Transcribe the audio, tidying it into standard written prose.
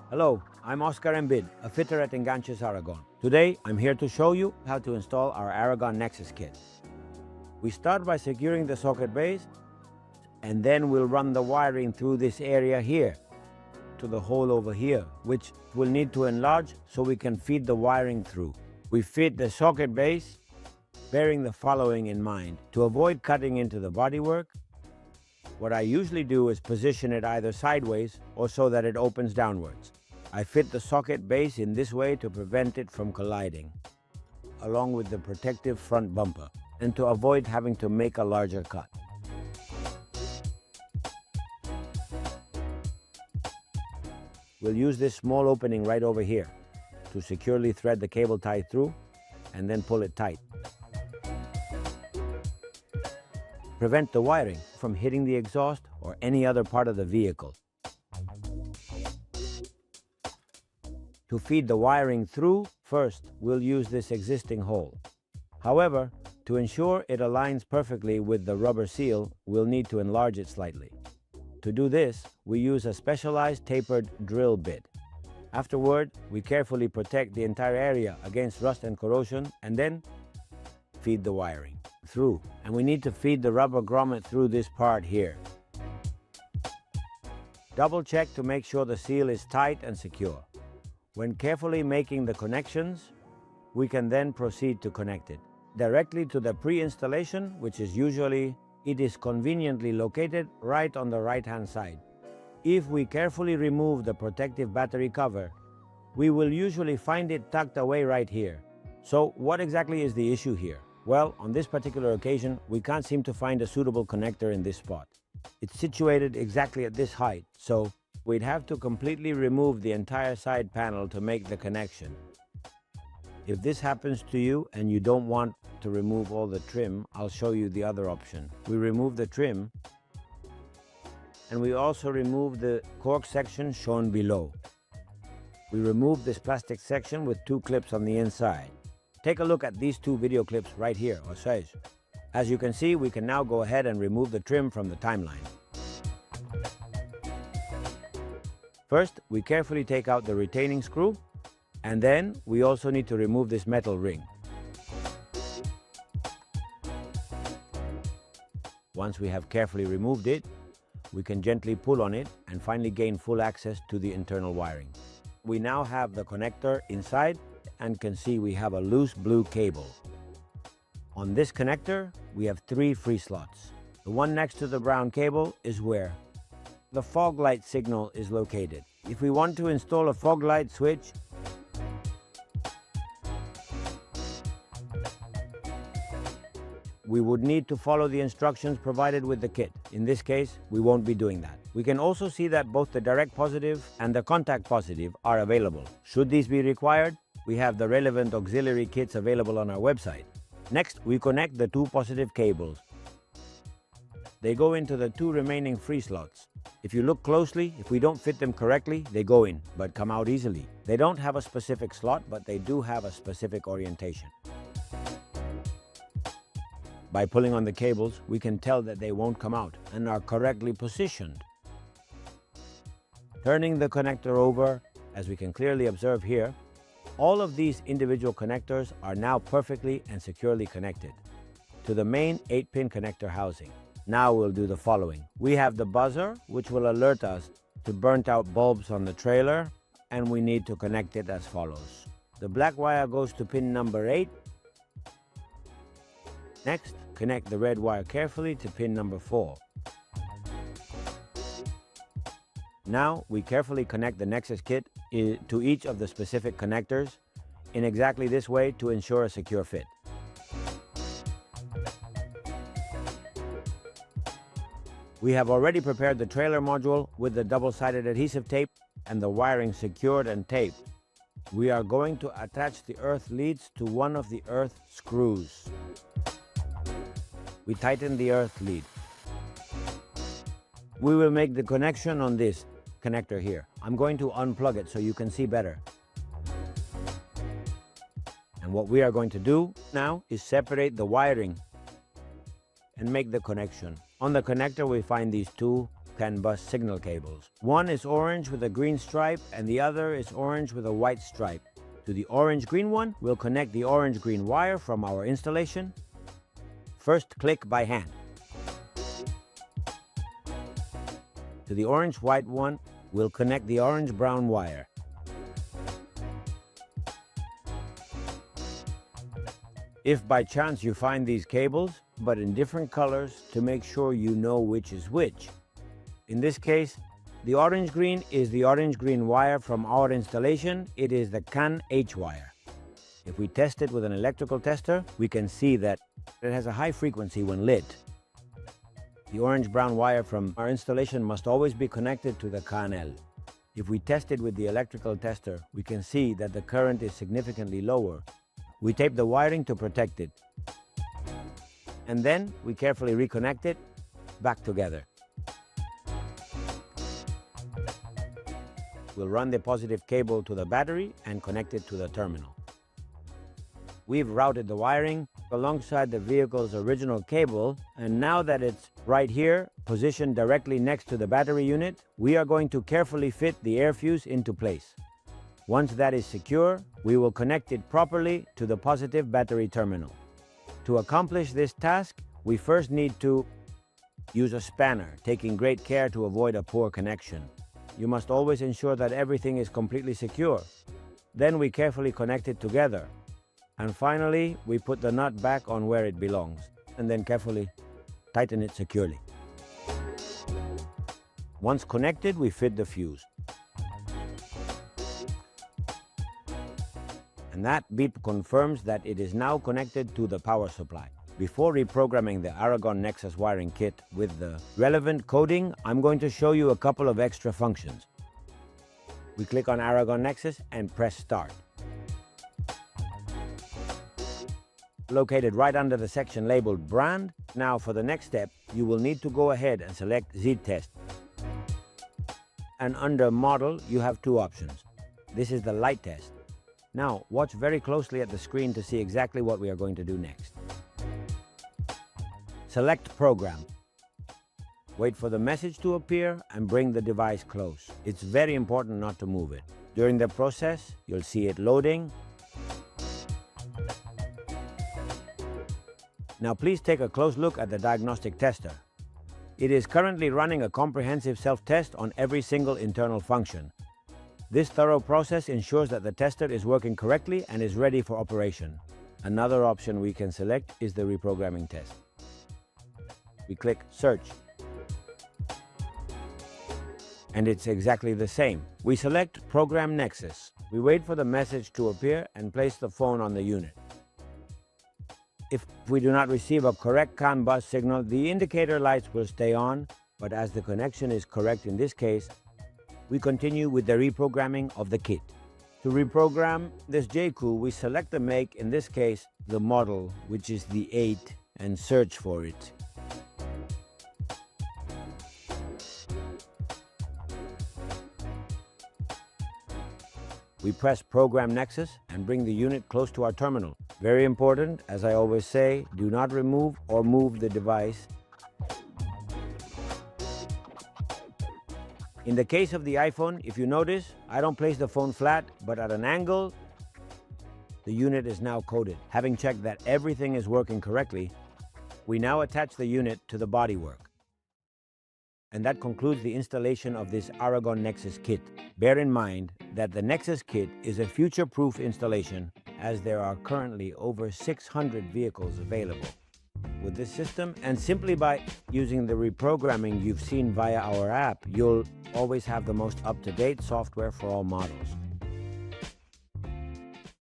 Hello, I'm Oscar Embid, a fitter at Enganches Aragón. Today, I'm here to show you how to install our Aragón NEXUS kit. We start by securing the socket base, and then we'll run the wiring through this area here to the hole over here, which we'll need to enlarge so we can feed the wiring through. We fit the socket base, bearing the following in mind. To avoid cutting into the bodywork, what I usually do is position it either sideways or so that it opens downwards. I fit the socket base in this way to prevent it from colliding, along with the protective front bumper, and to avoid having to make a larger cut. We'll use this small opening right over here to securely thread the cable tie through and then pull it tight. Prevent the wiring from hitting the exhaust or any other part of the vehicle. To feed the wiring through, first we'll use this existing hole. However, to ensure it aligns perfectly with the rubber seal, we'll need to enlarge it slightly. To do this, we use a specialized tapered drill bit. Afterward, we carefully protect the entire area against rust and corrosion, and then feed the wiring through. And we need to feed the rubber grommet through this part here. Double check to make sure the seal is tight and secure. When carefully making the connections, we can then proceed to connect it directly to the pre-installation, which is usually, it is conveniently located right on the right-hand side. If we carefully remove the protective battery cover, we will usually find it tucked away right here. So what exactly is the issue here? Well, on this particular occasion, we can't seem to find a suitable connector in this spot. It's situated exactly at this height, so we'd have to completely remove the entire side panel to make the connection. If this happens to you and you don't want to remove all the trim, I'll show you the other option. We remove the trim, and we also remove the cork section shown below. We remove this plastic section with two clips on the inside. Take a look at these two video clips right here, or says. As you can see, we can now go ahead and remove the trim from the timeline. First, we carefully take out the retaining screw, and then we also need to remove this metal ring. Once we have carefully removed it, we can gently pull on it and finally gain full access to the internal wiring. We now have the connector inside and can see we have a loose blue cable. On this connector, we have 3 free slots. The one next to the brown cable is where the fog light signal is located. If we want to install a fog light switch, we would need to follow the instructions provided with the kit. In this case, we won't be doing that. We can also see that both the direct positive and the contact positive are available. Should these be required, we have the relevant auxiliary kits available on our website. Next, we connect the 2 positive cables. They go into the 2 remaining free slots. If you look closely, if we don't fit them correctly, they go in, but come out easily. They don't have a specific slot, but they do have a specific orientation. By pulling on the cables, we can tell that they won't come out and are correctly positioned. Turning the connector over, as we can clearly observe here, all of these individual connectors are now perfectly and securely connected to the main 8-pin connector housing. Now we'll do the following. We have the buzzer, which will alert us to burnt out bulbs on the trailer, and we need to connect it as follows. The black wire goes to pin number 8. Next, connect the red wire carefully to pin number 4. Now, we carefully connect the NEXUS kit to each of the specific connectors in exactly this way to ensure a secure fit. We have already prepared the trailer module with the double-sided adhesive tape and the wiring secured and taped. We are going to attach the earth leads to one of the earth screws. We tighten the earth lead. We will make the connection on this connector here. I'm going to unplug it so you can see better. And what we are going to do now is separate the wiring and make the connection. On the connector, we find these 2 CAN bus signal cables. One is orange with a green stripe and the other is orange with a white stripe. To the orange-green one, we'll connect the orange-green wire from our installation. First, click by hand. To the orange-white one, we'll connect the orange-brown wire. If by chance you find these cables, but in different colors, to make sure you know which is which. In this case, the orange-green is the orange-green wire from our installation. It is the CAN H wire. If we test it with an electrical tester, we can see that it has a high frequency when lit. The orange-brown wire from our installation must always be connected to the CAN L. If we test it with the electrical tester, we can see that the current is significantly lower. We tape the wiring to protect it. And then we carefully reconnect it back together. We'll run the positive cable to the battery and connect it to the terminal. We've routed the wiring alongside the vehicle's original cable, and now that it's right here, positioned directly next to the battery unit, we are going to carefully fit the air fuse into place. Once that is secure, we will connect it properly to the positive battery terminal. To accomplish this task, we first need to use a spanner, taking great care to avoid a poor connection. You must always ensure that everything is completely secure. Then we carefully connect it together. And finally, we put the nut back on where it belongs, and then carefully tighten it securely. Once connected, we fit the fuse. And that beep confirms that it is now connected to the power supply. Before reprogramming the Aragón NEXUS wiring kit with the relevant coding, I'm going to show you a couple of extra functions. We click on Aragón NEXUS and press Start. Located right under the section labeled Brand. Now for the next step, you will need to go ahead and select Z-Test. And under Model, you have two options. This is the light test. Now, watch very closely at the screen to see exactly what we are going to do next. Select Program. Wait for the message to appear and bring the device close. It's very important not to move it. During the process, you'll see it loading. Now please take a close look at the diagnostic tester. It is currently running a comprehensive self-test on every single internal function. This thorough process ensures that the tester is working correctly and is ready for operation. Another option we can select is the reprogramming test. We click Search. And it's exactly the same. We select Program Nexus. We wait for the message to appear and place the phone on the unit. If we do not receive a correct CAN bus signal, the indicator lights will stay on, but as the connection is correct in this case, we continue with the reprogramming of the kit. To reprogram this Jaecoo, we select the make, in this case, the model, which is the 8, and search for it. We press Program Nexus and bring the unit close to our terminal. Very important, as I always say, do not remove or move the device. In the case of the iPhone, if you notice, I don't place the phone flat, but at an angle. The unit is now coded. Having checked that everything is working correctly, we now attach the unit to the bodywork. And that concludes the installation of this Aragón NEXUS kit. Bear in mind that the NEXUS kit is a future-proof installation, as there are currently over 600 vehicles available with this system, and simply by using the reprogramming you've seen via our app, you'll always have the most up-to-date software for all models.